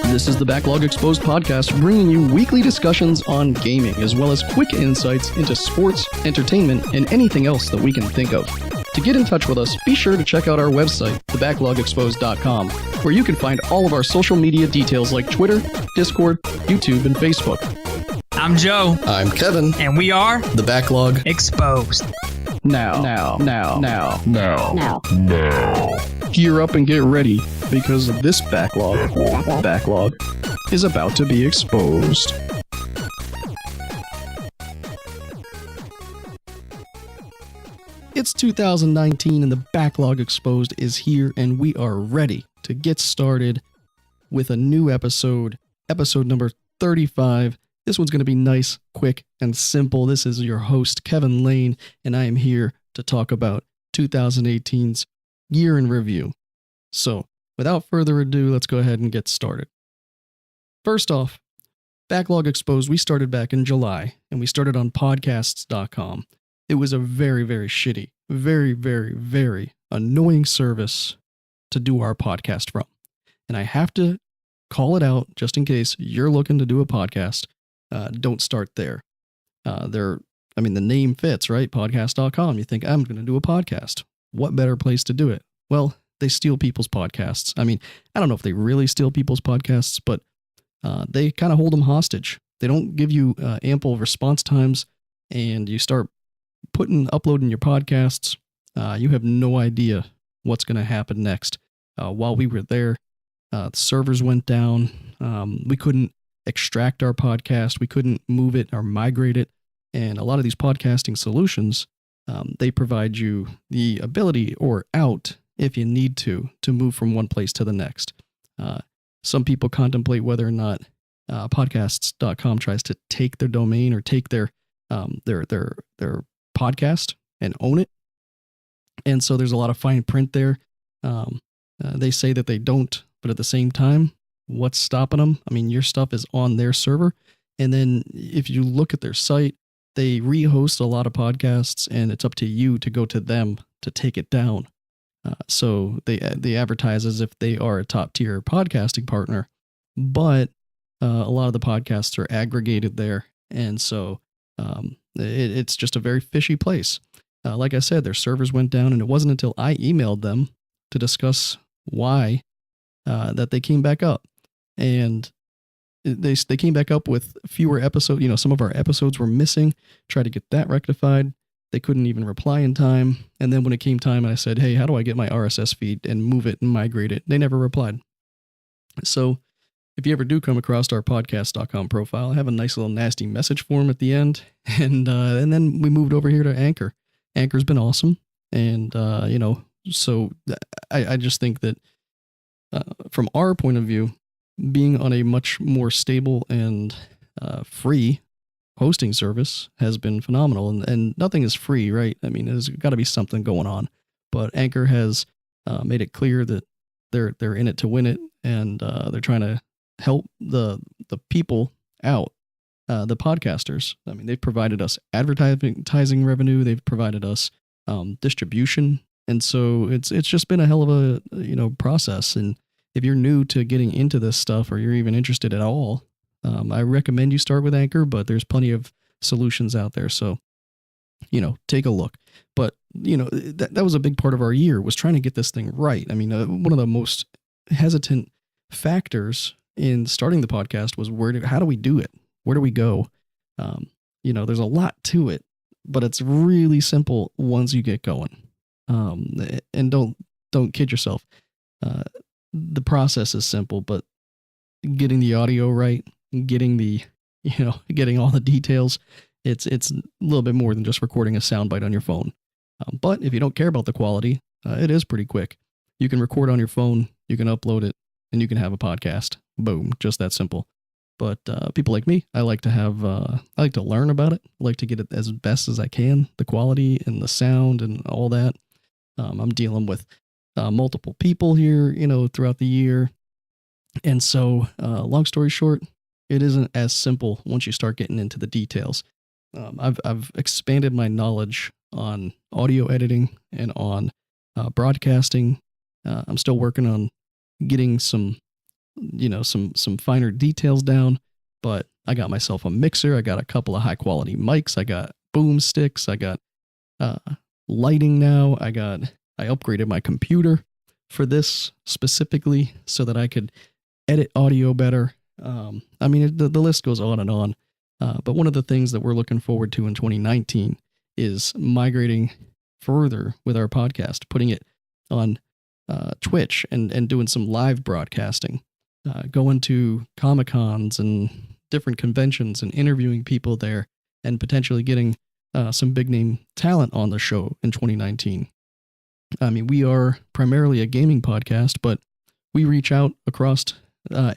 This is the Backlog Exposed podcast, bringing you weekly discussions on gaming, as well as quick insights into sports, entertainment, and anything else that we can think of. To get in touch with us, be sure to check out our website, thebacklogexposed.com, where you can find all of our social media details like Twitter, Discord, YouTube, and Facebook. I'm Joe. I'm Kevin. And we are The Backlog Exposed. Now. Gear up and get ready, because this backlog is about to be exposed. It's 2019 and the Backlog Exposed is here, and we are ready to get started with a new episode number 35. This one's going to be nice, quick, and simple. This is your host, Kevin Lane, and I am here to talk about 2018's year in review. So, without further ado, let's go ahead and get started. First off, Backlog Exposed, we started back in July, and we started on podcasts.com. It was a very, very shitty, very, very, very annoying service to do our podcast from. And I have to call it out just in case you're looking to do a podcast. Don't start there. The name fits, right? Podcast.com. You think, I'm going to do a podcast. What better place to do it? Well, they steal people's podcasts. I mean, I don't know if they really steal people's podcasts, but they kind of hold them hostage. They don't give you ample response times, and you start uploading your podcasts. You have no idea what's going to happen next. While we were there, the servers went down. We couldn't extract our podcast. We couldn't move it or migrate it. And a lot of these podcasting solutions, they provide you the ability or out, if you need to move from one place to the next. Some people contemplate whether or not podcasts.com tries to take their domain or take their podcast and own it. And so there's a lot of fine print there. They say that they don't, but at the same time, what's stopping them? I mean, your stuff is on their server. And then if you look at their site, they rehost a lot of podcasts, and it's up to you to go to them to take it down. So they advertise as if they are a top tier podcasting partner, but a lot of the podcasts are aggregated there. And so it's just a very fishy place. Like I said, their servers went down, and it wasn't until I emailed them to discuss why that they came back up. And they came back up with fewer episodes. You know, some of our episodes were missing. Tried to get that rectified. They couldn't even reply in time. And then when it came time, I said, hey, how do I get my RSS feed and move it and migrate it? They never replied. So if you ever do come across our podcast.com profile, I have a nice little nasty message form at the end. And then we moved over here to Anchor. Anchor's been awesome. And, so I just think that from our point of view, being on a much more stable and free hosting service has been phenomenal. And nothing is free, right? I mean, there's got to be something going on. But Anchor has made it clear that they're in it to win it, and they're trying to help the people out, the podcasters. I mean, they've provided us advertising revenue. They've provided us distribution. And so it's just been a hell of a process. And if you're new to getting into this stuff, or you're even interested at all, I recommend you start with Anchor, but there's plenty of solutions out there. So, take a look. But, that was a big part of our year, was trying to get this thing right. I mean, one of the most hesitant factors in starting the podcast was how do we do it? Where do we go? There's a lot to it, but it's really simple once you get going. And don't kid yourself. The process is simple, but getting the audio right, getting getting all the details, it's a little bit more than just recording a soundbite on your phone. But if you don't care about the quality, it is pretty quick. You can record on your phone, you can upload it, and you can have a podcast. Boom, just that simple. But people like me, I like to learn about it. I like to get it as best as I can, the quality and the sound and all that. I'm dealing with multiple people here, throughout the year. And so, long story short, it isn't as simple once you start getting into the details. I've expanded my knowledge on audio editing and on broadcasting I'm still working on getting some finer details down, but I got myself a mixer. I got a couple of high quality mics. I got boom sticks. I got lighting now. I upgraded my computer for this specifically so that I could edit audio better. The list goes on and on. But one of the things that we're looking forward to in 2019 is migrating further with our podcast, putting it on Twitch and doing some live broadcasting, going to Comic-Cons and different conventions and interviewing people there, and potentially getting some big name talent on the show in 2019. I mean, we are primarily a gaming podcast, but we reach out across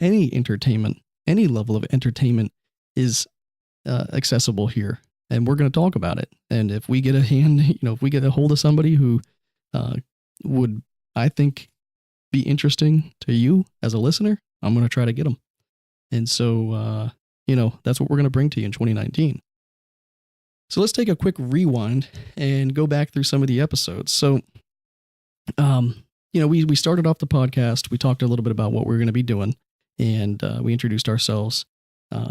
any entertainment, any level of entertainment is accessible here, and we're going to talk about it. And if we get if we get a hold of somebody who would, I think, be interesting to you as a listener, I'm going to try to get them. And so, that's what we're going to bring to you in 2019. So let's take a quick rewind and go back through some of the episodes. So, we started off the podcast. We talked a little bit about what we were going to be doing, and we introduced ourselves.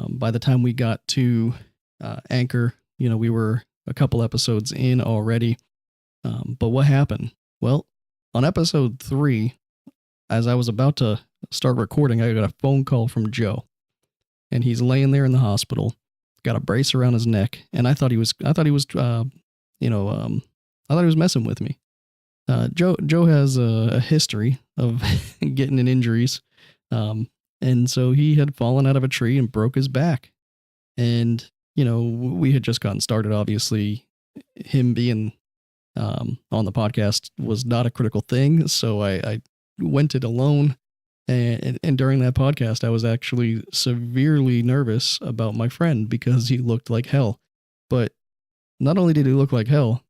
By the time we got to Anchor, we were a couple episodes in already. But what happened? Well, on episode 3, as I was about to start recording, I got a phone call from Joe, and he's laying there in the hospital, got a brace around his neck, and I thought he was messing with me. Joe has a history of getting in injuries, and so he had fallen out of a tree and broke his back. And we had just gotten started. Obviously, him being on the podcast was not a critical thing, so I went it alone. And during that podcast, I was actually severely nervous about my friend because he looked like hell. But not only did he look like hell,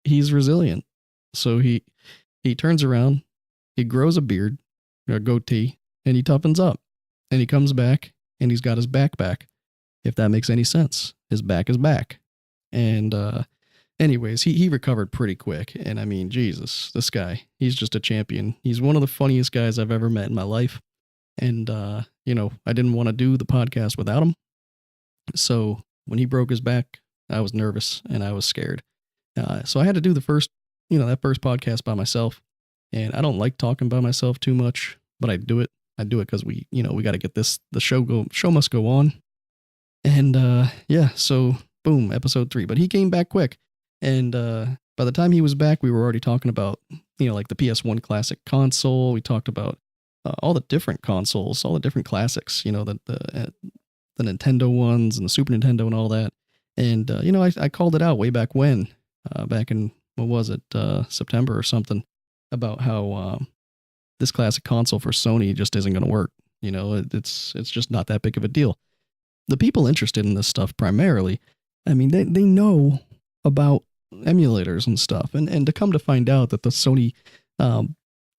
he's resilient. So he turns around, he grows a beard, a goatee, and he toughens up. And he comes back, and he's got his back back. If that makes any sense. His back is back. And anyways, he recovered pretty quick. And I mean, Jesus, this guy, he's just a champion. He's one of the funniest guys I've ever met in my life. And, I didn't want to do the podcast without him. So when he broke his back, I was nervous and I was scared. So I had to do that first podcast by myself. And I don't like talking by myself too much, but I do it. I do it because we got to get the show must go on. And, so boom, episode 3, but he came back quick. And, by the time he was back, we were already talking about, like the PS1 classic console. We talked about all the different consoles, all the different classics, the Nintendo ones and the Super Nintendo and all that. And, I called it out way back when, back in, what was it, September or something, about how this classic console for Sony just isn't going to work. It's just not that big of a deal. The people interested in this stuff primarily, I mean, they know about emulators and stuff. And to come to find out that the Sony, that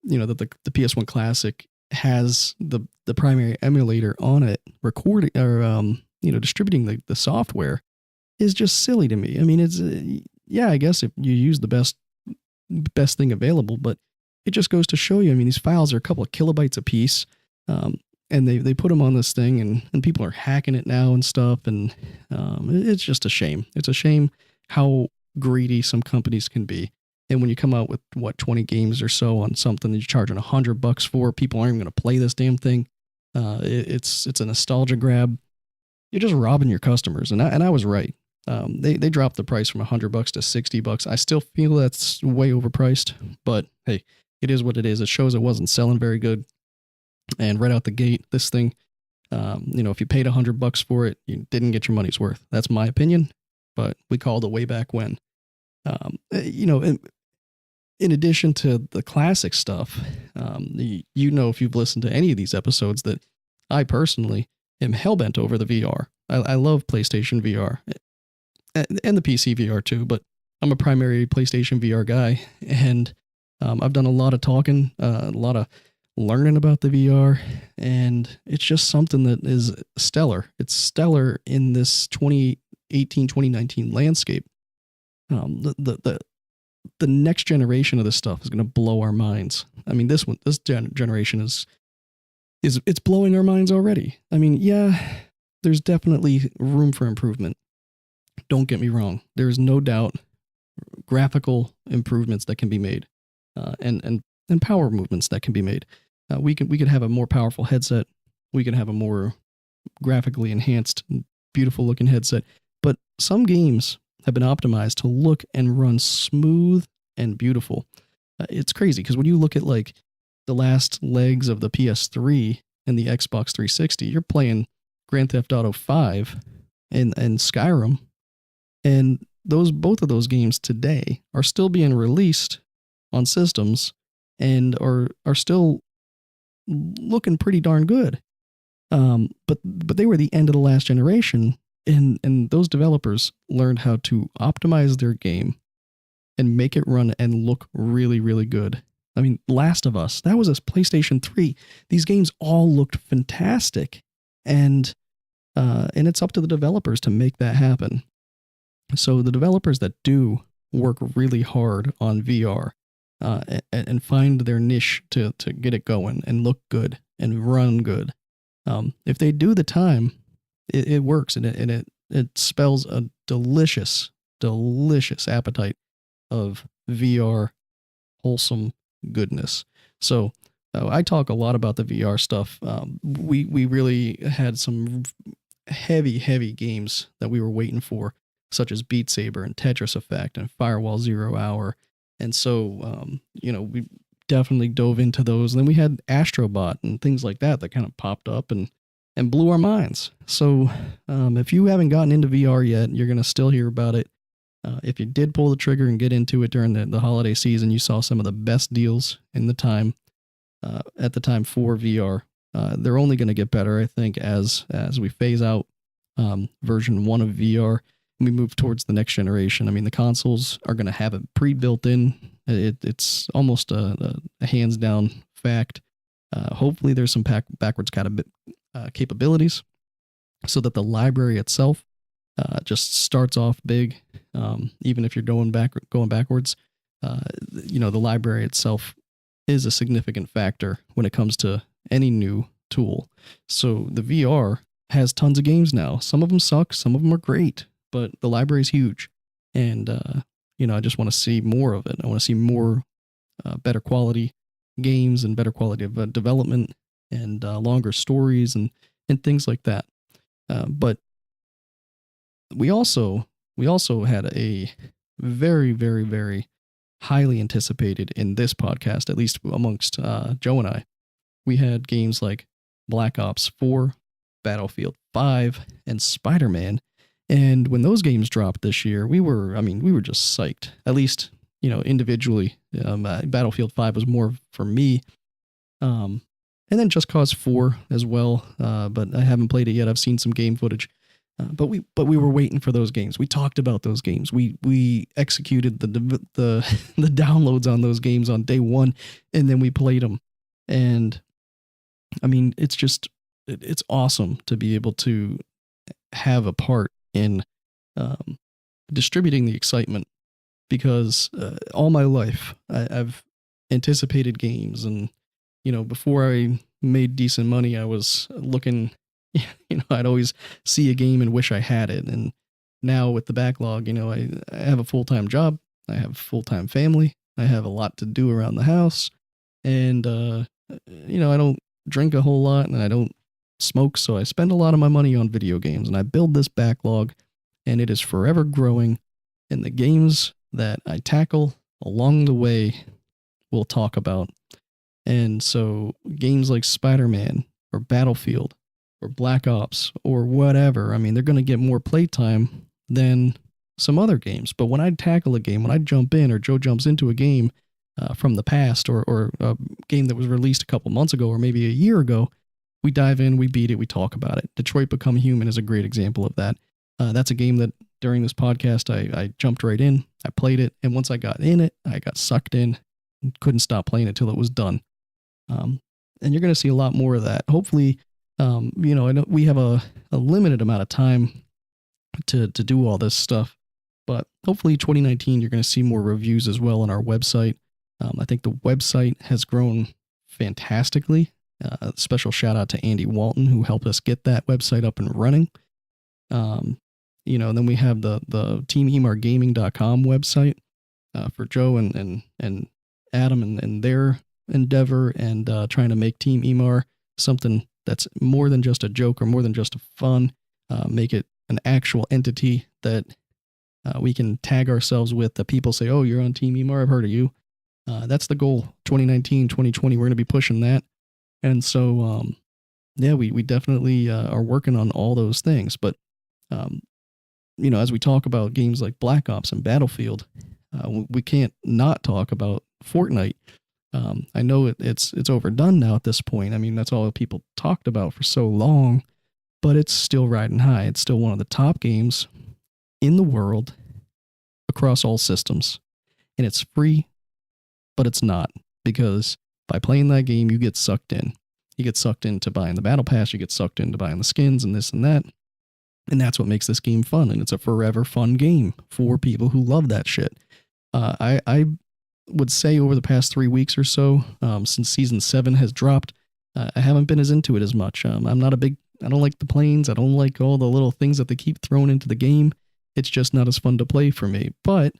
the PS1 Classic has the primary emulator on it, recording or, distributing the software is just silly to me. I mean, it's, I guess if you use the best thing available, but it just goes to show you, I mean, these files are a couple of kilobytes a piece, and they put them on this thing, and people are hacking it now and stuff, and it's just a shame. It's a shame how greedy some companies can be. And when you come out with, 20 games or so on something that you're charging $100 for, people aren't even going to play this damn thing. It's a nostalgia grab. You're just robbing your customers, and I was right. They dropped the price from $100 to $60. I still feel that's way overpriced, but hey, it is what it is. It shows it wasn't selling very good. And right out the gate, this thing, if you paid $100 for it, you didn't get your money's worth. That's my opinion, but we called it way back when. In addition to the classic stuff, if you've listened to any of these episodes, that I personally am hellbent over the VR. I love PlayStation VR and the PC VR too, but I'm a primary PlayStation VR guy, and I've done a lot of talking, a lot of learning about the VR, and it's just something that is stellar. It's stellar in this 2018-2019 landscape. The the next generation of this stuff is going to blow our minds. I mean, this generation is it's blowing our minds already. I mean, yeah, there's definitely room for improvement. Don't get me wrong. There's no doubt graphical improvements that can be made, and power movements that can be made. We could have a more powerful headset. We could have a more graphically enhanced, beautiful looking headset. But some games have been optimized to look and run smooth and beautiful. It's crazy because when you look at like the last legs of the PS3 and the Xbox 360, you're playing Grand Theft Auto 5 and Skyrim, and both of those games today are still being released on systems and are still looking pretty darn good. But they were the end of the last generation, and those developers learned how to optimize their game and make it run and look really, really good. I mean, Last of Us, that was a PlayStation 3. These games all looked fantastic, and it's up to the developers to make that happen. So the developers that do work really hard on VR and find their niche to get it going and look good and run good, if they do the time, it works, and it spells a delicious appetite of VR wholesome goodness. So I talk a lot about the VR stuff. We really had some heavy games that we were waiting for, such as Beat Saber and Tetris Effect and Firewall 0 Hour. And so, we definitely dove into those. And then we had Astrobot and things like that kind of popped up and blew our minds. So if you haven't gotten into VR yet, you're going to still hear about it. If you did pull the trigger and get into it during the holiday season, you saw some of the best deals in the time at the time for VR. They're only going to get better, I think, as we phase out version 1 of VR and we move towards the next generation. I mean, the consoles are going to have it pre-built in. It's almost a hands down fact. Hopefully there's some backwards capabilities so that the library itself just starts off big. Even if you're going backwards, the library itself is a significant factor when it comes to any new tool. So the VR has tons of games now. Some of them suck, some of them are great, but the library is huge. And, I just want to see more of it. I want to see more better quality games and better quality of development and longer stories and things like that. But we also had a very, very, very highly anticipated in this podcast, at least amongst Joe and I. We had games like Black Ops 4, Battlefield 5, and Spider-Man. And when those games dropped this year, we were just psyched. At least, individually. Battlefield 5 was more for me. And then Just Cause 4 as well. But I haven't played it yet. I've seen some game footage. But we were waiting for those games. We talked about those games. We executed the downloads on those games on day one, and then we played them. And I mean, it's awesome to be able to have a part in distributing the excitement, because all my life I've anticipated games, and before I made decent money, I was looking. I'd always see a game and wish I had it. And now with the backlog, I have a full-time job. I have a full-time family. I have a lot to do around the house. And, I don't drink a whole lot and I don't smoke. So I spend a lot of my money on video games, and I build this backlog, and it is forever growing. And the games that I tackle along the way, we'll talk about. And so games like Spider-Man or Battlefield or Black Ops or whatever, I mean, they're going to get more playtime than some other games. But when I tackle a game, when I jump in, or Joe jumps into a game from the past, or a game that was released a couple months ago or maybe a year ago, we dive in, we beat it, we talk about it. Detroit Become Human is a great example of that. That's a game that during this podcast, I jumped right in, I played it, and once I got in it, I got sucked in, and couldn't stop playing it till it was done. And you're going to see a lot more of that. Hopefully, I know we have a limited amount of time to do all this stuff. But hopefully 2019, you're going to see more reviews as well on our website. I think the website has grown fantastically. Special shout out to Andy Walton, who helped us get that website up and running. Then we have the teamemargaming.com website for Joe and Adam and their endeavor and trying to make Team Emar something that's more than just a joke or more than just a fun. Make it an actual entity that we can tag ourselves with, that people say, oh, you're on Team Emar, I've heard of you. That's the goal. 2019, 2020, we're going to be pushing that. And so, we definitely are working on all those things. But, as we talk about games like Black Ops and Battlefield, we can't not talk about Fortnite. I know it's overdone now at this point. I mean, that's all people talked about for so long, but it's still riding high. It's still one of the top games in the world across all systems. And it's free, but it's not, because by playing that game, you get sucked in. You get sucked into buying the battle pass, you get sucked into buying the skins and this and that. And that's what makes this game fun. And it's a forever fun game for people who love that shit. I would say over the past 3 weeks or so, since season 7 has dropped, I haven't been as into it as much. I don't like the planes. I don't like all the little things that they keep throwing into the game. It's just not as fun to play for me. But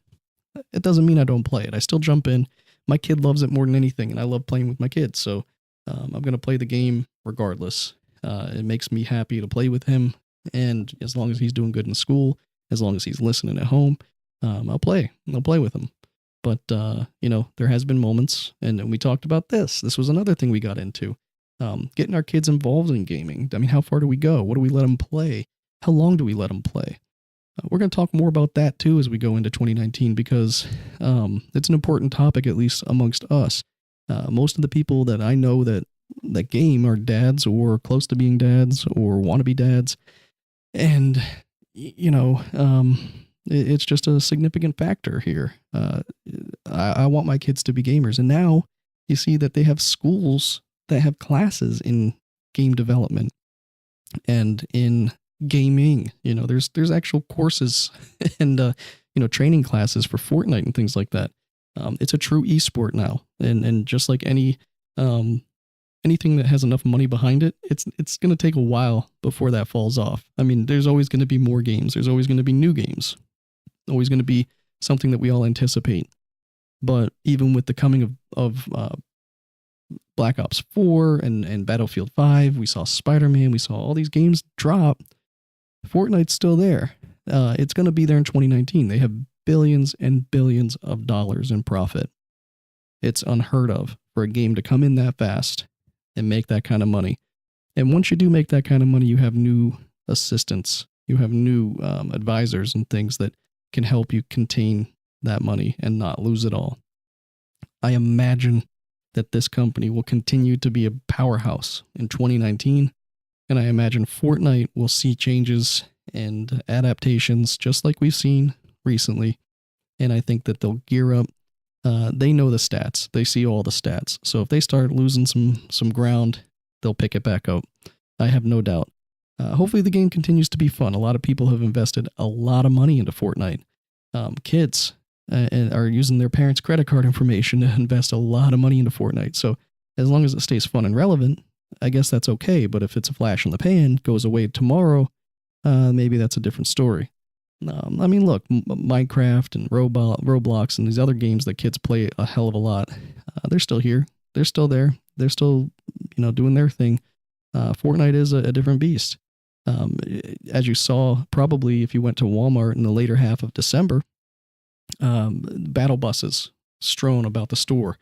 it doesn't mean I don't play it. I still jump in. My kid loves it more than anything, and I love playing with my kids. So I'm going to play the game regardless. It makes me happy to play with him. And as long as he's doing good in school, as long as he's listening at home, I'll play. I'll play with him. But, there has been moments, and we talked about this. This was another thing we got into. Getting our kids involved in gaming. I mean, how far do we go? What do we let them play? How long do we let them play? We're going to talk more about that, too, as we go into 2019, because it's an important topic, at least amongst us. Most of the people that I know that game are dads or close to being dads or want to be dads. And, it's just a significant factor here. I want my kids to be gamers. And now you see that they have schools that have classes in game development and in gaming. There's actual courses and, training classes for Fortnite and things like that. It's a true esport now. And just like anything that has enough money behind it, it's going to take a while before that falls off. I mean, there's always going to be more games. There's always going to be new games. Always going to be something that we all anticipate. But even with the coming of Black Ops 4 and Battlefield 5, we saw Spider-Man, we saw all these games drop. Fortnite's still there. It's going to be there in 2019. They have billions and billions of dollars in profit. It's unheard of for a game to come in that fast and make that kind of money. And once you do make that kind of money, you have new assistants. You have new advisors and things that can help you contain that money and not lose it all. I imagine that this company will continue to be a powerhouse in 2019. And I imagine Fortnite will see changes and adaptations just like we've seen recently. And I think that they'll gear up. They know the stats. They see all the stats. So if they start losing some ground, they'll pick it back up. I have no doubt. Hopefully the game continues to be fun. A lot of people have invested a lot of money into Fortnite. Kids are using their parents' credit card information to invest a lot of money into Fortnite. So as long as it stays fun and relevant, I guess that's okay. But if it's a flash in the pan, goes away tomorrow, maybe that's a different story. I mean, look, Minecraft and Roblox and these other games that kids play a hell of a lot, they're still here. They're still there. They're still, doing their thing. Fortnite is a different beast. As you saw, probably if you went to Walmart in the later half of December, battle buses strewn about the store,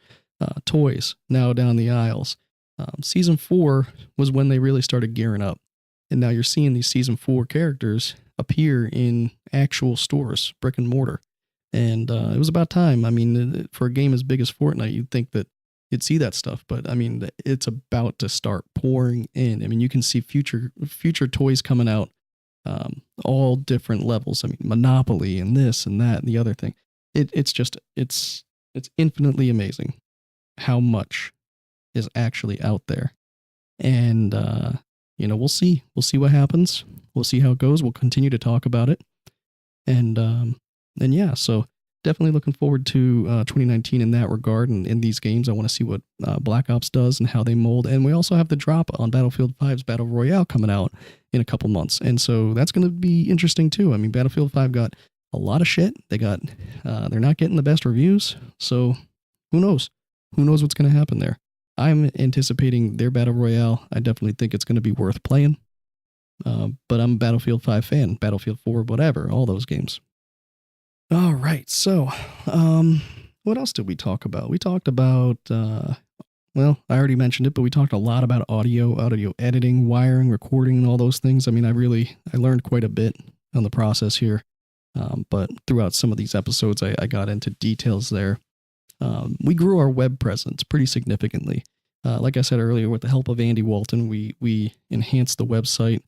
toys now down the aisles. Season 4 was when they really started gearing up. And now you're seeing these Season 4 characters appear in actual stores, brick and mortar. And it was about time. I mean, for a game as big as Fortnite, you'd think that you'd see that stuff. But, I mean, it's about to start pouring in. I mean, you can see future toys coming out, all different levels. I mean, Monopoly and this and that and the other thing. It's infinitely amazing how much is actually out there. And, we'll see. We'll see what happens. We'll see how it goes. We'll continue to talk about it. And yeah, so definitely looking forward to 2019 in that regard. And in these games, I want to see what Black Ops does and how they mold. And we also have the drop on Battlefield 5's Battle Royale coming out in a couple months. And so that's going to be interesting too. I mean, Battlefield 5 got a lot of shit. They're not getting the best reviews. So who knows? Who knows what's going to happen there? I'm anticipating their Battle Royale. I definitely think it's going to be worth playing. But I'm a Battlefield 5 fan, Battlefield 4, whatever, all those games. All right, so what else did we talk about? We talked about, well, I already mentioned it, but we talked a lot about audio editing, wiring, recording, and all those things. I mean, I learned quite a bit on the process here, but throughout some of these episodes, I got into details there. We grew our web presence pretty significantly. Like I said earlier, with the help of Andy Walton, we enhanced the website.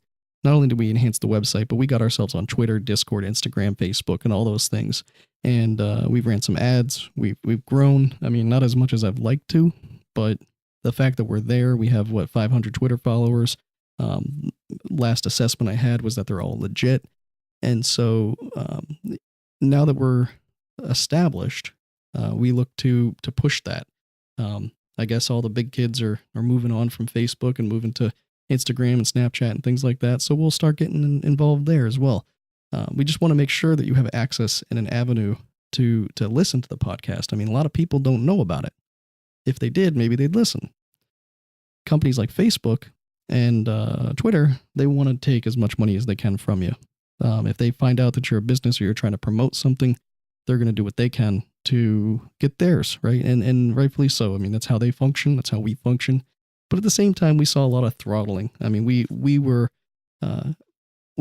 Not only did we enhance the website, but we got ourselves on Twitter, Discord, Instagram, Facebook, and all those things. And we've ran some ads. We've grown. I mean, not as much as I'd like to, but the fact that we're there, we have 500 Twitter followers. Last assessment I had was that they're all legit. And so now that we're established, we look to push that. I guess all the big kids are moving on from Facebook and moving to Instagram and Snapchat and things like that. So we'll start getting involved there as well. We just want to make sure that you have access and an avenue to listen to the podcast. I mean, a lot of people don't know about it. If they did, maybe they'd listen. Companies like Facebook and Twitter, they want to take as much money as they can from you. If they find out that you're a business or you're trying to promote something, they're going to do what they can to get theirs, right? And rightfully so. I mean, that's how they function. That's how we function. But at the same time, we saw a lot of throttling. I mean, we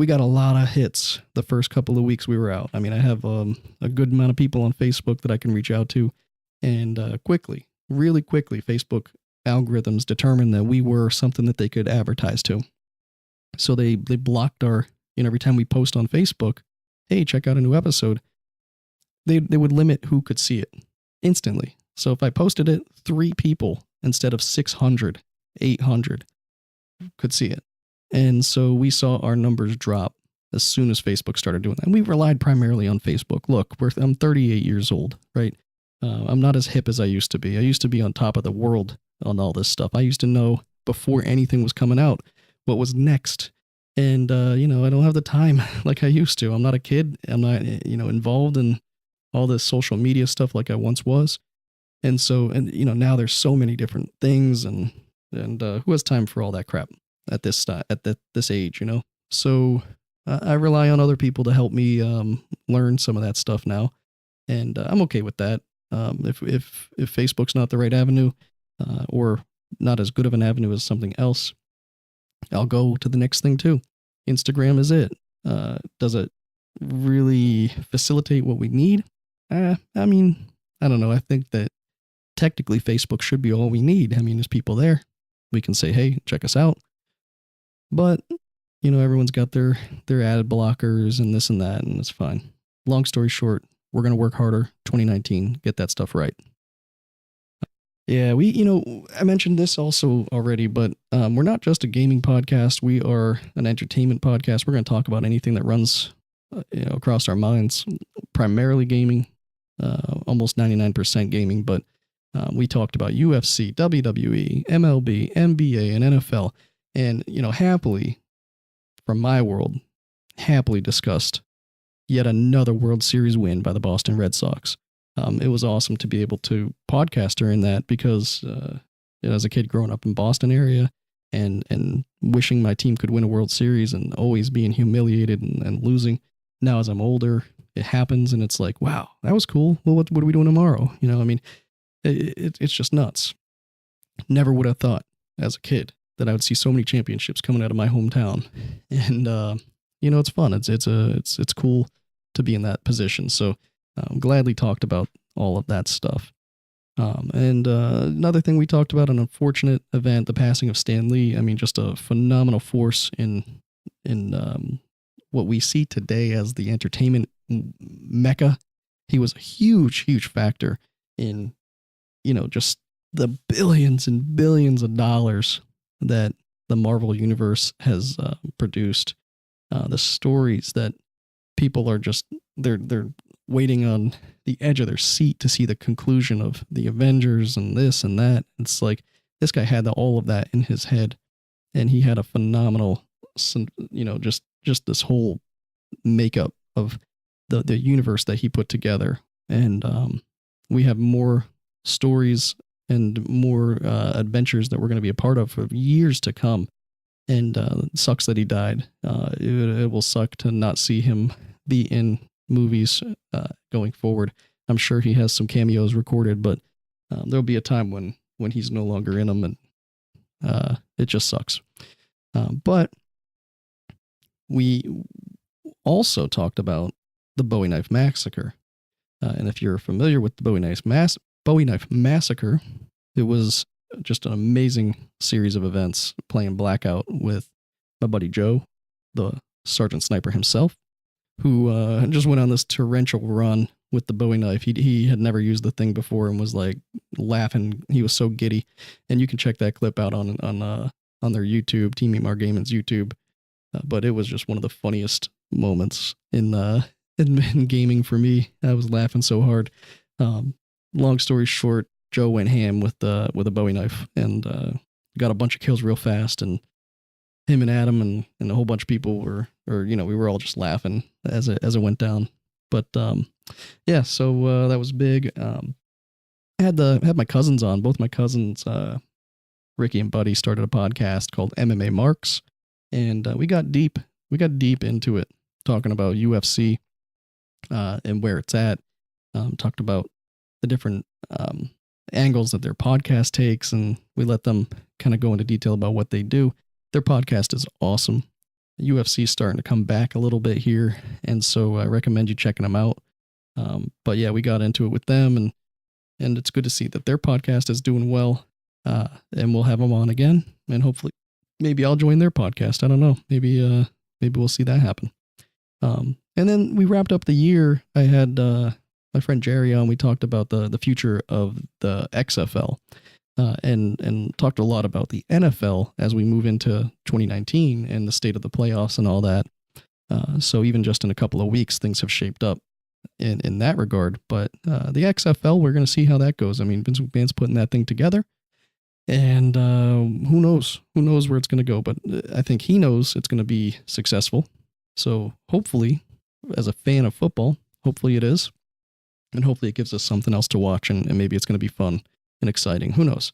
got a lot of hits the first couple of weeks we were out. I mean, I have a good amount of people on Facebook that I can reach out to. And really quickly, Facebook algorithms determined that we were something that they could advertise to. So they blocked our, every time we post on Facebook, hey, check out a new episode, they would limit who could see it instantly. So if I posted it, 3 people instead of 600, 800 could see it. And so we saw our numbers drop as soon as Facebook started doing that. And we relied primarily on Facebook. Look, I'm 38 years old, right? I'm not as hip as I used to be. I used to be on top of the world on all this stuff. I used to know before anything was coming out what was next. And, I don't have the time like I used to. I'm not a kid. I'm not, involved in all this social media stuff like I once was. And so, now there's so many different things and who has time for all that crap at this age, So I rely on other people to help me learn some of that stuff now. And I'm okay with that. If Facebook's not the right avenue or not as good of an avenue as something else, I'll go to the next thing too. Instagram is it. Does it really facilitate what we need? I mean, I don't know. I think that technically Facebook should be all we need. I mean, there's people there. We can say, hey, check us out. But, everyone's got their ad blockers and this and that, and it's fine. Long story short, we're going to work harder 2019, get that stuff right. Yeah, I mentioned this also already, but we're not just a gaming podcast. We are an entertainment podcast. We're going to talk about anything that runs across our minds, primarily gaming, almost 99% gaming, but we talked about UFC, WWE, MLB, NBA, and NFL, and, happily, from my world, happily discussed yet another World Series win by the Boston Red Sox. It was awesome to be able to podcast during that because as a kid growing up in Boston area and wishing my team could win a World Series and always being humiliated and losing. Now as I'm older, it happens and it's like, wow, that was cool. Well, what are we doing tomorrow? It's just nuts. Never would have thought as a kid that I would see so many championships coming out of my hometown. And, it's fun. It's cool to be in that position. So gladly talked about all of that stuff. And another thing we talked about, an unfortunate event, the passing of Stan Lee. I mean, just a phenomenal force in what we see today as the entertainment mecca. He was a huge, huge factor in, just the billions and billions of dollars that the Marvel Universe has produced. The stories that people are just, they're waiting on the edge of their seat to see the conclusion of the Avengers and this and that. It's like this guy had all of that in his head, and he had a phenomenal, just this whole makeup of the universe that he put together. And we have more stories and more adventures that we're going to be a part of for years to come. And it sucks that he died. It will suck to not see him be in movies going forward. I'm sure he has some cameos recorded, but there'll be a time when he's no longer in them, and it just sucks. But we also talked about the Bowie Knife Massacre. And if you're familiar with the Bowie Knife Massacre, it was just an amazing series of events playing Blackout with my buddy Joe, the Sergeant Sniper himself, who just went on this torrential run with the Bowie knife. He had never used the thing before and was like laughing. He was so giddy. And you can check that clip out on their YouTube, Team Emar Gaming's YouTube. But it was just one of the funniest moments in gaming for me. I was laughing so hard. Long story short, Joe went ham with a Bowie knife and got a bunch of kills real fast. And him and Adam and a whole bunch of people we were all just laughing as it went down. But yeah, so that was big. I had my cousins on. Both my cousins, Ricky and Buddy, started a podcast called MMA Marks, and we got deep into it, talking about UFC and where it's at. Talked about the different angles that their podcast takes, and we let them kind of go into detail about what they do. Their podcast is awesome. UFC is starting to come back a little bit here, and so I recommend you checking them out. But yeah, we got into it with them, and it's good to see that their podcast is doing well. And we'll have them on again, and hopefully, maybe I'll join their podcast. I don't know. Maybe we'll see that happen. And then we wrapped up the year. I had my friend Jerry on. We talked about the future of the XFL, and talked a lot about the NFL as we move into 2019 and the state of the playoffs and all that. So even just in a couple of weeks, things have shaped up in that regard. But the XFL, we're going to see how that goes. I mean, Vince McMahon's putting that thing together. And who knows where it's going to go, but I think he knows it's going to be successful. So hopefully, as a fan of football, hopefully it is. And hopefully it gives us something else to watch, and maybe it's going to be fun and exciting. Who knows?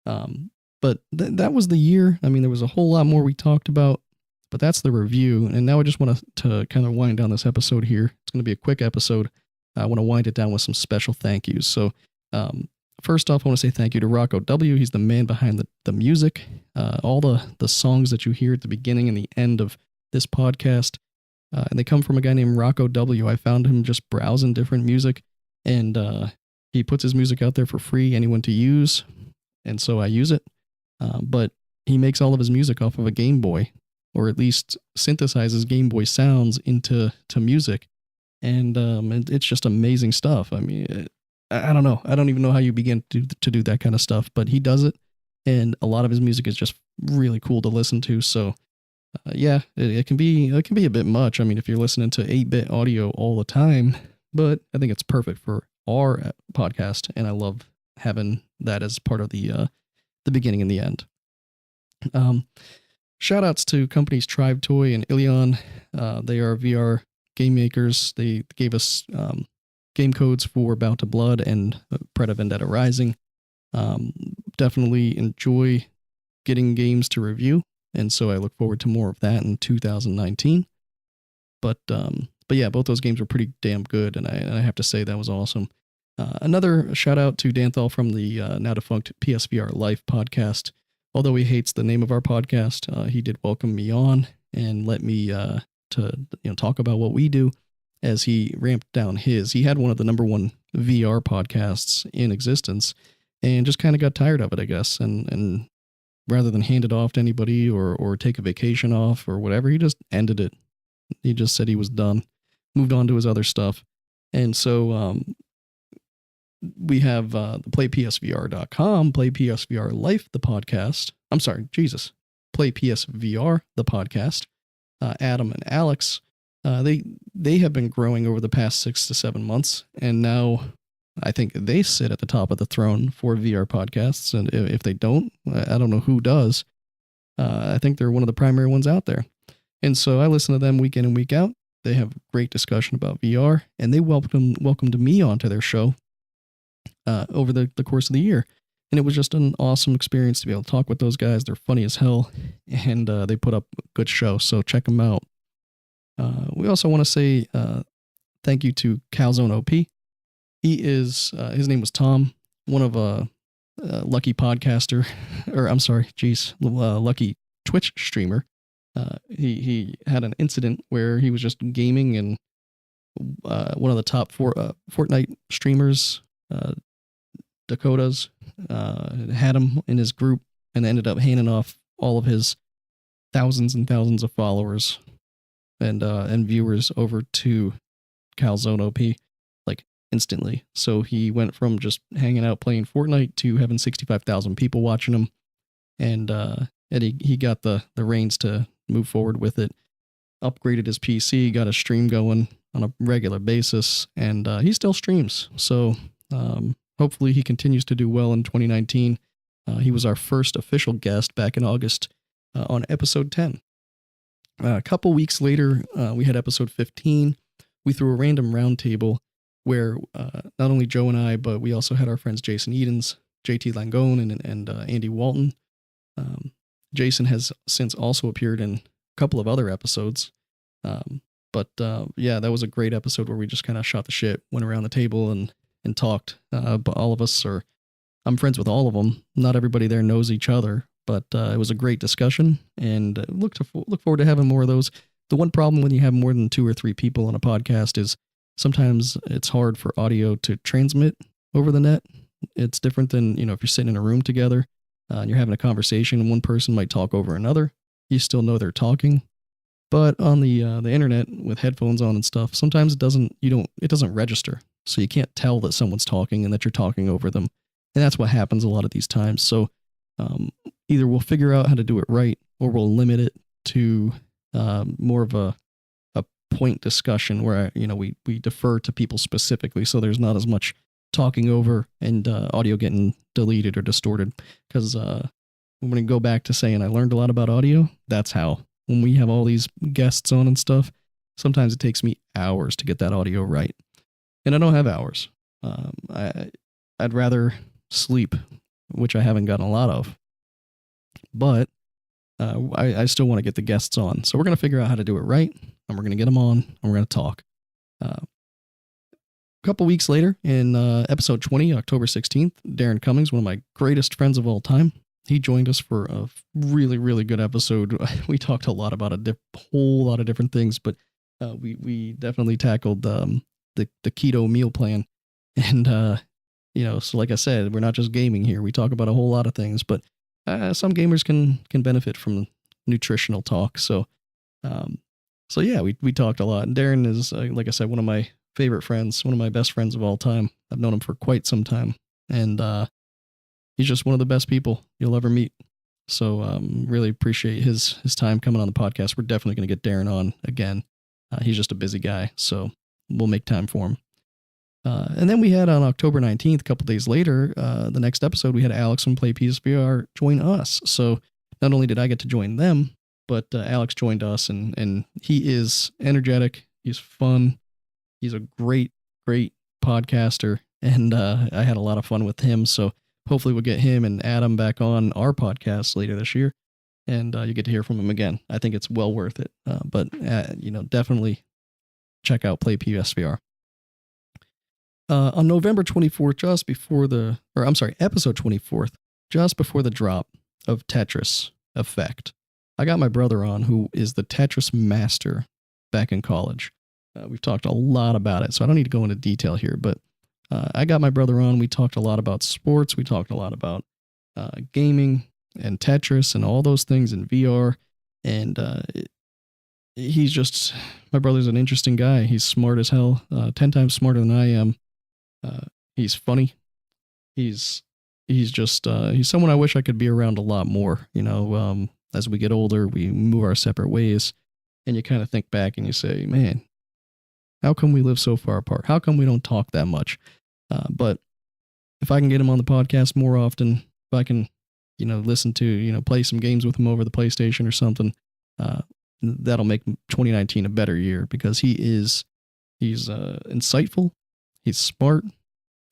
But that was the year. I mean, there was a whole lot more we talked about, but that's the review. And now I just want to kind of wind down this episode here. It's going to be a quick episode. I want to wind it down with some special thank yous. So, first off, I want to say thank you to RoccoW. He's the man behind the music. All the songs that you hear at the beginning and the end of this podcast, and they come from a guy named RoccoW. I found him just browsing different music, and he puts his music out there for free, anyone to use, and so I use it. But he makes all of his music off of a Game Boy, or at least synthesizes Game Boy sounds into music, and it's just amazing stuff. I mean, I don't know. I don't even know how you begin to do that kind of stuff, but he does it, and a lot of his music is just really cool to listen to. So, yeah, it can be a bit much. I mean, if you're listening to 8-bit audio all the time, but I think it's perfect for our podcast, and I love having that as part of the beginning and the end. Shout outs to companies Tribe Toy and Ilion. They are VR game makers. They gave us game codes for Bound to Blood and Preda Vendetta Rising. Definitely enjoy getting games to review, and so I look forward to more of that in 2019. But yeah, both those games were pretty damn good, and I have to say that was awesome. Another shout out to Danthal from the now defunct PSVR Life podcast. Although he hates the name of our podcast, he did welcome me on and let me to talk about what we do. As he ramped down he had one of the number one VR podcasts in existence, and just kind of got tired of it, I guess. And rather than hand it off to anybody or take a vacation off or whatever, he just ended it. He just said he was done, moved on to his other stuff. And so we have the playpsvr.com, Play PSVR Life, the podcast. I'm sorry, Jesus. Play PSVR, the podcast. Adam and Alex They have been growing over the past 6 to 7 months, and now I think they sit at the top of the throne for VR podcasts. And if they don't, I don't know who does. I think they're one of the primary ones out there. And so I listen to them week in and week out. They have great discussion about VR, and they welcomed me onto their show over the course of the year. And it was just an awesome experience to be able to talk with those guys. They're funny as hell, and they put up a good show. So check them out. We also want to say thank you to Calzone OP. He is, his name was Tom, one of lucky podcaster, or I'm sorry, lucky Twitch streamer. He had an incident where he was just gaming, and one of the top Fortnite streamers, Dakota's, had him in his group and ended up handing off all of his thousands and thousands of followers and viewers over to Calzone OP like instantly. So he went from just hanging out playing Fortnite to having 65,000 people watching him, and he got the reins to move forward with it. Upgraded his PC, got a stream going on a regular basis, and he still streams. So hopefully he continues to do well in 2019. He was our first official guest back in August on episode 10. A couple weeks later, we had episode 15. We threw a random roundtable where not only Joe and I, but we also had our friends Jason Edens, JT Langone, and Andy Walton. Jason has since also appeared in a couple of other episodes. But that was a great episode where we just kind of shot the shit, went around the table and talked. But all of us I'm friends with all of them. Not everybody there knows each other, but it was a great discussion, and look forward to having more of those. The one problem when you have more than 2 or 3 people on a podcast is sometimes it's hard for audio to transmit over the net. It's different than, if you're sitting in a room together and you're having a conversation and one person might talk over another. You still know they're talking. But on the internet with headphones on and stuff, sometimes it doesn't register. So you can't tell that someone's talking and that you're talking over them. And that's what happens a lot of these times. So either we'll figure out how to do it right, or we'll limit it to more of a point discussion where we defer to people specifically, so there's not as much talking over and audio getting deleted or distorted. Because I'm going to go back to saying I learned a lot about audio. That's how. When we have all these guests on and stuff, sometimes it takes me hours to get that audio right. And I don't have hours. I'd rather sleep, which I haven't gotten a lot of. But I still want to get the guests on. So we're going to figure out how to do it right, and we're going to get them on, and we're going to talk. A couple weeks later, in episode 20, October 16th, Darren Cummings, one of my greatest friends of all time, he joined us for a really, really good episode. We talked a lot about a whole lot of different things, but we definitely tackled the keto meal plan. And, so like I said, we're not just gaming here. We talk about a whole lot of things, but some gamers can benefit from nutritional talk. So we talked a lot. And Darren is, like I said, one of my favorite friends, one of my best friends of all time. I've known him for quite some time. And he's just one of the best people you'll ever meet. So really appreciate his time coming on the podcast. We're definitely going to get Darren on again. He's just a busy guy, so we'll make time for him. And then we had on October 19th, a couple days later, the next episode, we had Alex from Play PSVR join us. So not only did I get to join them, but Alex joined us, and he is energetic. He's fun. He's a great, great podcaster, and I had a lot of fun with him. So hopefully we'll get him and Adam back on our podcast later this year, and you get to hear from him again. I think it's well worth it. But definitely check out Play PSVR. On November 24th, episode 24th, just before the drop of Tetris Effect, I got my brother on, who is the Tetris master back in college. We've talked a lot about it, so I don't need to go into detail here, but I got my brother on. We talked a lot about sports. We talked a lot about gaming and Tetris and all those things in VR. And my brother's an interesting guy. He's smart as hell, 10 times smarter than I am. He's funny. He's someone I wish I could be around a lot more. As we get older, we move our separate ways. And you kind of think back and you say, man, how come we live so far apart? How come we don't talk that much? But if I can get him on the podcast more often, if I can, listen to, play some games with him over the PlayStation or something, that'll make 2019 a better year, because he's insightful, he's smart,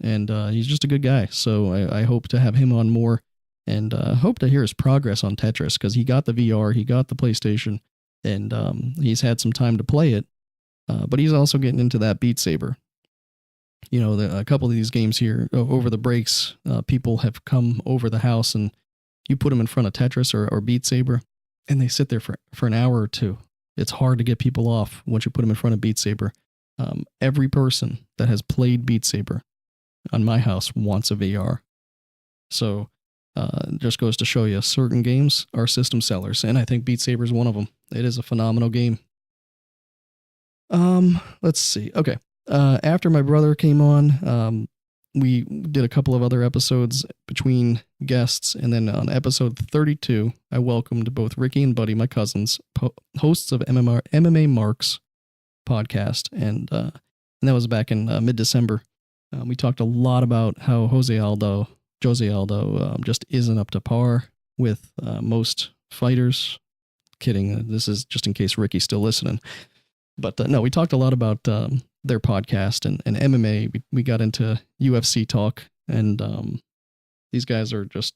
and he's just a good guy. So I hope to have him on more, and hope to hear his progress on Tetris, because he got the VR, he got the PlayStation, and he's had some time to play it, but he's also getting into that Beat Saber. A couple of these games here over the breaks, people have come over the house and you put them in front of Tetris or Beat Saber, and they sit there for an hour or two. It's hard to get people off once you put them in front of Beat Saber. Every person that has played Beat Saber on my house wants a VR. So it just goes to show you, certain games are system sellers, and I think Beat Saber is one of them. It is a phenomenal game. Let's see. Okay. After my brother came on, we did a couple of other episodes between guests, and then on episode 32, I welcomed both Ricky and Buddy, my cousins, hosts of MMA Marks podcast, and that was back in mid-December. We talked a lot about how Jose Aldo just isn't up to par with most fighters. Kidding. This is just in case Ricky's still listening. But no, we talked a lot about their podcast and MMA. We got into UFC talk, and these guys are just,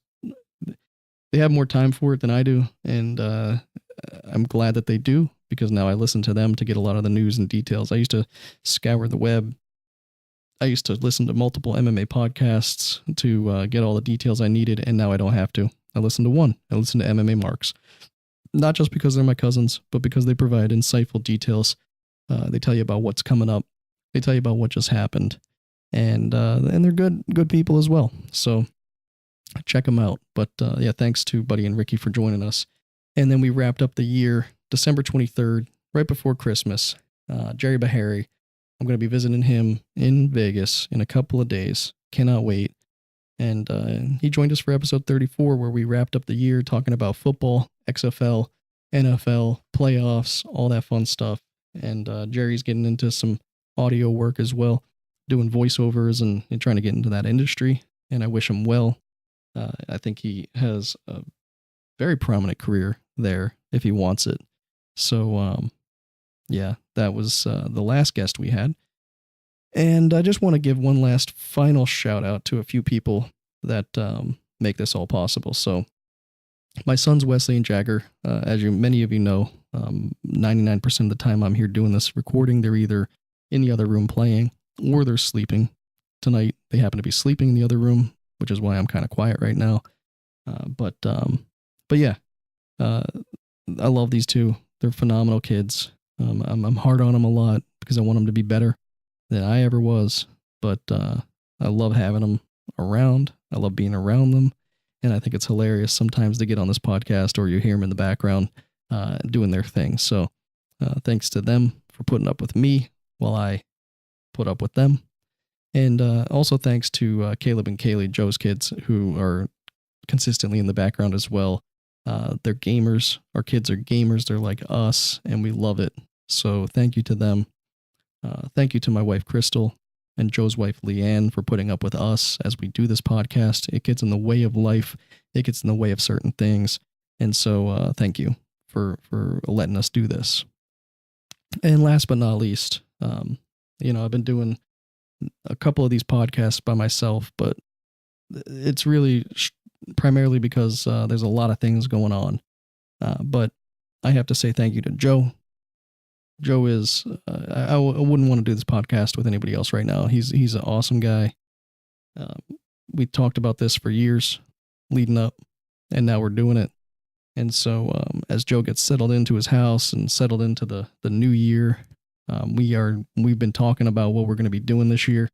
they have more time for it than I do, and I'm glad that they do, because now I listen to them to get a lot of the news and details. I used to scour the web. I used to listen to multiple MMA podcasts to get all the details I needed, and now I don't have to. I listen to one. I listen to MMA Marks. Not just because they're my cousins, but because they provide insightful details. They tell you about what's coming up. They tell you about what just happened, and they're good people as well. So check them out. But yeah, thanks to Buddy and Ricky for joining us. And then we wrapped up the year, December 23rd, right before Christmas. Jerry Bahari. I'm going to be visiting him in Vegas in a couple of days. Cannot wait. And he joined us for episode 34, where we wrapped up the year talking about football, XFL, NFL, playoffs, all that fun stuff. And Jerry's getting into some audio work as well, doing voiceovers and trying to get into that industry. And I wish him well. I think he has a very prominent career there if he wants it. So, yeah, that was the last guest we had. And I just want to give one last final shout out to a few people that make this all possible. So my sons, Wesley and Jagger, as many of you know, 99% of the time I'm here doing this recording, they're either in the other room playing or they're sleeping. Tonight, they happen to be sleeping in the other room, which is why I'm kind of quiet right now. But yeah, I love these two. They're phenomenal kids. I'm hard on them a lot because I want them to be better than I ever was. But I love having them around. I love being around them. And I think it's hilarious sometimes they get on this podcast or you hear them in the background doing their thing. So thanks to them for putting up with me while I put up with them. And also thanks to Caleb and Kaylee, Joe's kids, who are consistently in the background as well. They're gamers. Our kids are gamers. They're like us, and we love it. So thank you to them. Thank you to my wife, Crystal, and Joe's wife, Leanne, for putting up with us as we do this podcast. It gets in the way of life. It gets in the way of certain things. And so thank you for letting us do this. And last but not least, I've been doing a couple of these podcasts by myself, but it's really primarily because there's a lot of things going on. But I have to say thank you to Joe. Joe is, I wouldn't want to do this podcast with anybody else right now. He's an awesome guy. We talked about this for years leading up, and now we're doing it. And so as Joe gets settled into his house and settled into the new year, we've been talking about what we're going to be doing this year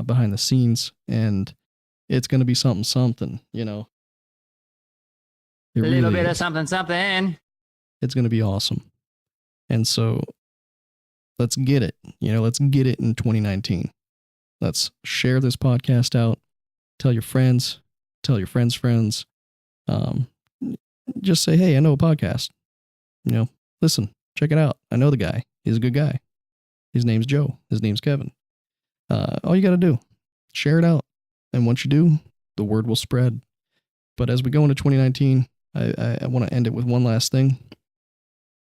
behind the scenes, and it's going to be something, you know. A little bit of something. It's going to be awesome. And so let's get it. Let's get it in 2019. Let's share this podcast out. Tell your friends. Tell your friends' friends. Just say, hey, I know a podcast. Listen, Check it out. I know the guy. He's a good guy. His name's Joe. His name's Kevin. All you got to do, share it out. And once you do, the word will spread. But as we go into 2019, I want to end it with one last thing.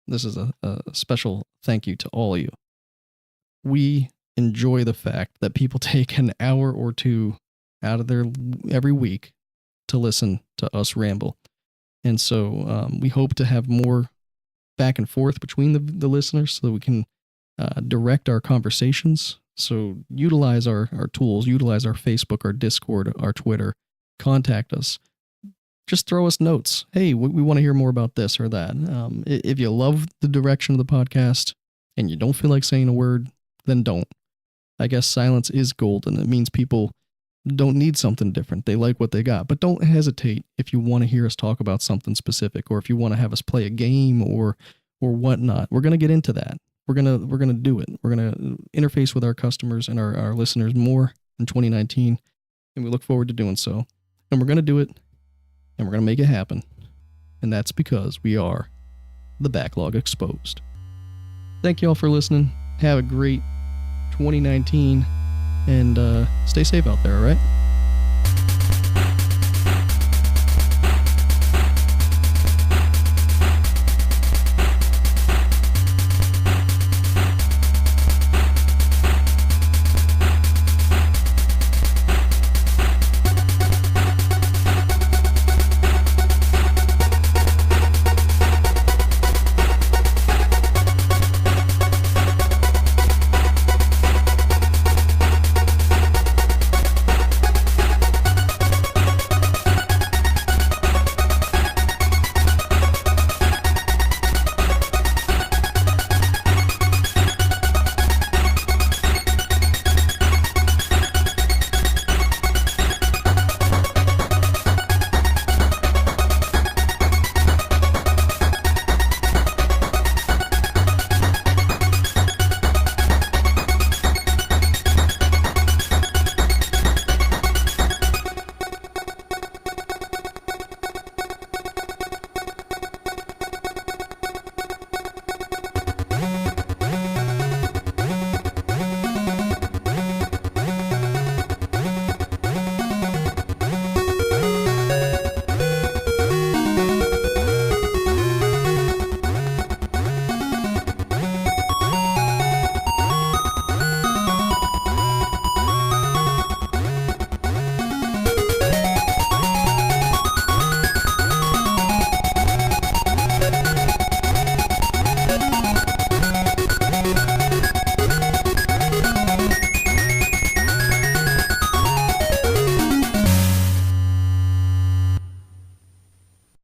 This is a special thank you to all of you. We enjoy the fact that people take an hour or two out of their every week to listen to us ramble. And so we hope to have more back and forth between the listeners so that we can direct our conversations. So utilize our tools, utilize our Facebook, our Discord, our Twitter, contact us. Just throw us notes. Hey, we want to hear more about this or that. If you love the direction of the podcast and you don't feel like saying a word, then don't. I guess silence is golden. It means people don't need something different. They like what they got. But don't hesitate if you want to hear us talk about something specific, or if you want to have us play a game or whatnot. We're going to get into that. We're gonna do it. We're gonna interface with our customers and our listeners more in 2019, and we look forward to doing so. And we're gonna do it, and we're gonna make it happen. And that's because we are the Backlog Exposed. Thank you all for listening. Have a great 2019, and stay safe out there, all right?